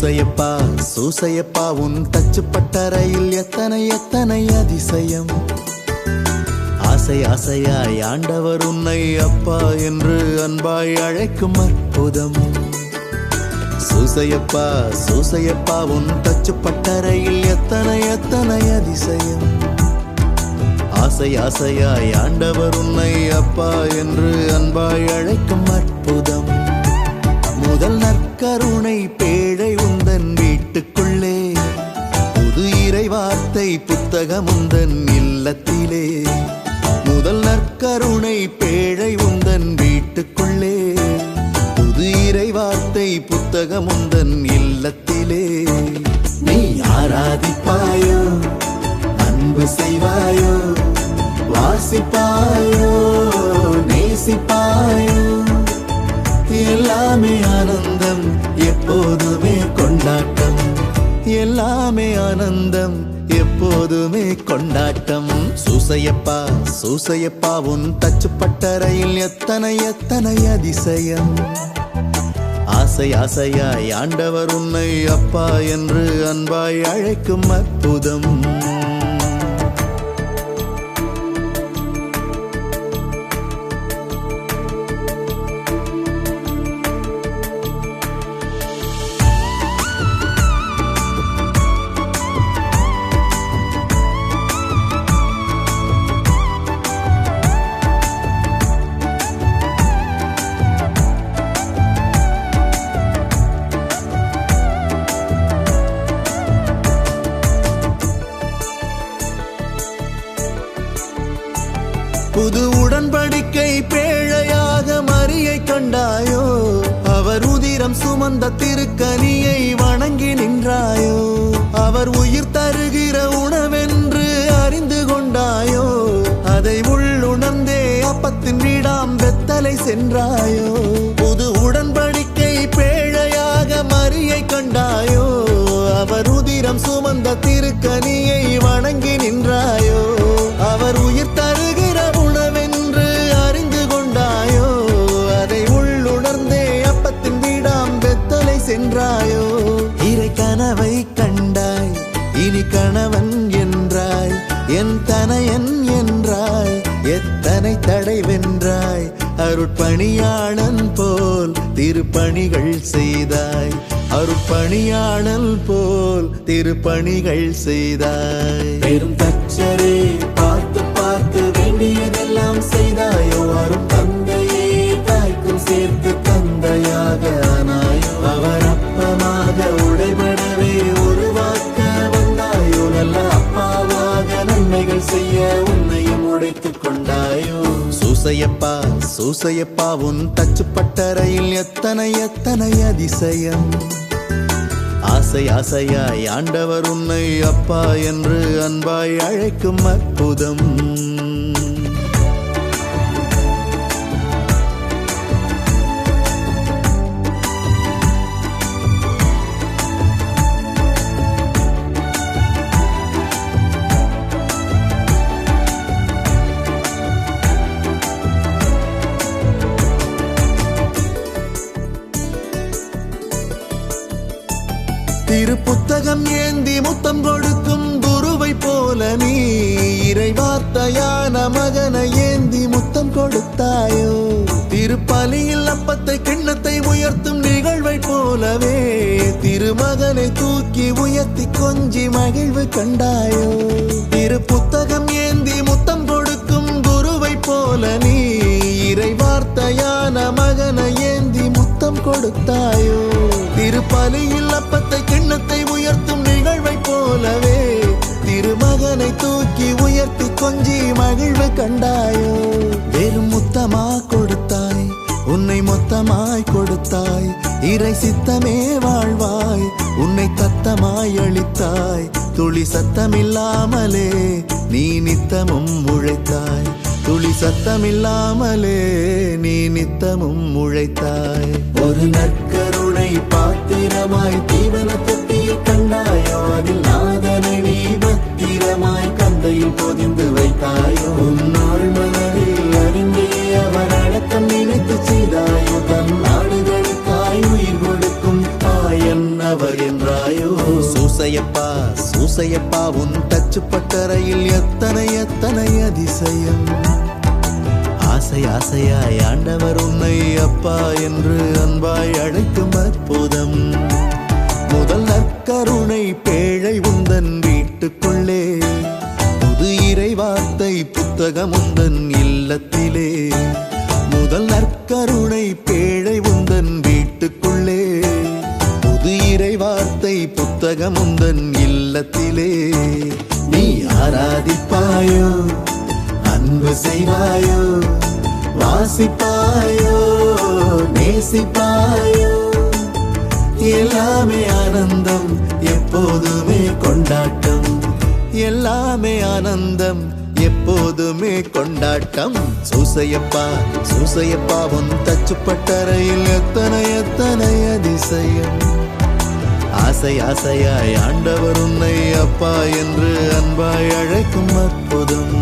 சூசையப்பா சூசையப்பா உன் தச்சுப்பட்டறையில் எத்தனை எத்தனை அதிசயம். ஆசை ஆசையாய் ஆண்டவர் உன்னை அப்பா என்று அன்பாய் அழைக்கும் அற்புதம். சூசையப்பா சூசையப்பா உன் தச்சுப்பட்டறையில் எத்தனை எத்தனை அதிசயம். ஆசை ஆசையாய் ஆண்டவர் உன்னை அப்பா என்று அன்பாய் அழைக்கும் அற்புதம். முதல் நற்கருணை பேழை உந்தன் வீட்டுக்குள்ளே, புது இறை வார்த்தை புத்தகம் உந்தன் இல்லத்திலே. முதல் நற்கருணை பேழை உந்தன் வீட்டுக்குள்ளே, புது இறை வார்த்தை புத்தகம் உந்தன் இல்லத்திலே. நீ ஆராதிப்பாயோ, அன்பு செய்வாயோ, வாசிப்பாயோ, நேசிப்பாயோ, எல்லாமே ஆனந்தம் எப்போதுமே கொண்டாட்டம். எல்லாமே ஆனந்தம் எப்போதுமே கொண்டாட்டம். சூசையப்பா சூசையப்பா உன் தச்சுப்பட்டறையில் எத்தனை எத்தனை அதிசயம். ஆசை ஆசையாய் ஆண்டவர் உன்னை அப்பா என்று அன்பாய் அழைக்கும் அற்புதம். புது உடன்படிக்கை பேழையாக மரியை கண்டாயோ, அவர் உதிரம் சுமந்த திருக்கனியை வணங்கி நின்றாயோ. அவர் உயிர் தருகிற உணவென்று அறிந்து கொண்டாயோ, அதை உள்ளுணர்ந்தே அப்பத்தின் வீடாம் பெத்தலை சென்றாயோ. புது உடன்படிக்கை பேழையாக மரியை கண்டாயோ, அவர் உதிரம் சுமந்த திருக்கனியை வணங்கி நின்றாயோ. அவர் உயிர் தருகிற உணவென்று அறிந்து கொண்டாயோ, அதை உள்ளுணர்ந்தே அப்பத்தின் வீடாம் பெத்தலை சென்றாயோ. இறை கனவை கண்டாய், இனி கணவன் என்றாய், என் தனையன் என்றாய், எத்தனை தடை வென்றாய். அருட்பணியாளன் போல் திருப்பணிகள் செய்தாய், அருட்பணியாளன் போல் திருப்பணிகள் செய்தாய். பெரும் தச்சரே பார்த்து பார்த்து வேண்டியதெல்லாம் செய்தாயோ. அரும் தந்தையே தாய்க்கும் சேர்த்து தந்தையாக ஆனாயோ. அவர் அப்பமாக உடைபடவே உருவாக்க வந்தாயோ. நல்ல அப்பாவாக நன்மைகள் செய்ய உன்னையும் உடைத்துக் கொண்டாயோ. சூசையப்பா சூசையப்பா உன் தச்சுப்பட்டறையில் எத்தனை எத்தனை அதிசயம். ஆசை ஆசையாய் ஆண்டவர் உன்னை அப்பா என்று அன்பாய் அழைக்கும் அற்புதம். திரு புத்தகம் ஏந்தி முத்தம் கொடுக்கும் குருவை போல நீ இறை வார்த்தையான மகனை ஏந்தி முத்தம் கொடுத்தாயோ. திருப்பலியில் அப்பத்தை கிண்ணத்தை உயர்த்தும் நிகழ்வை போலவே திருமகனை தூக்கி உயர்த்தி கொஞ்சி மகிழ்வு கண்டாயோ. திரு புத்தகம் ஏந்தி முத்தம் கொடுக்கும் குருவை போல நீ இறை வார்த்தையான மகனை ஏந்தி முத்தம் கொடுத்தாயோ. திருப்பலியில் அப்பத்தை கிண்ணத்தை உயர்த்தும் நிகழ்வை போலவே திருமகனை தூக்கி உயர்த்தி கொஞ்சி மகிழ்வு கண்டாயோ. வெறும் முத்தமா கொடுத்தாய், உன்னை மொத்தமாய் கொடுத்தாய். இறை சித்தமே வாழ்வாய், உன்னை தத்தமாய் அளித்தாய். துளி சத்தமில்லாமலே நீ நித்தமும் உழைத்தாய். துளி சத்தமில்லாமலே நீ நித்தமும் உழைத்தாய். ஒரு நற்கருணை பாத்திரமாய் தீவன தொட்டியை கண்டாயோ. அதில் நாதனை நீ பத்திரமாய் கந்தையில் பொதிந்து வைத்தாயோ. உன்னாள் மனதில் அறிந்தே அவர் அடக்கம் நினைத்து செய்தாயோ. தன் நாடுகளுக்காய் உயிர் கொடுக்கும் தாயன் அவர் என்ற சூசையப்பா உன் தச்சு பட்டறையில் எத்தனை எத்தனை அதிசயம். ஆசை ஆசையாய் ஆண்டவர் உன்னை அப்பா என்று அன்பாய் அழைக்கும் அற்புதம். முதல் நற்கருணை பேழை உந்தன் வீட்டுக்குள்ளே, புது இறை வார்த்தை புத்தகம் உந்தன் இல்லத்திலே. முதல் நற்கருணை பேழை உந்தன் வீட்டுக்குள்ளே, புது இறை வார்த்தை புத்தகம் உந்தன் இல்லத்திலே. நீ ஆராதிப்பாயோ, அன்பு செய்வாயோ, வாசிப்பாயோ, நேசிப்பாயோ, எல்லாமே ஆனந்தம் எப்போதுமே கொண்டாட்டம். எல்லாமே ஆனந்தம் எப்போதுமே கொண்டாட்டம். சூசையப்பா சூசையப்பா உன் தச்சு பட்டறையில் எத்தனை எத்தனை அதிசயம். ஆசை ஆசையாய் ஆண்டவர் உன்னை அப்பா என்று அன்பாய் அழைக்கும் அற்புதம்.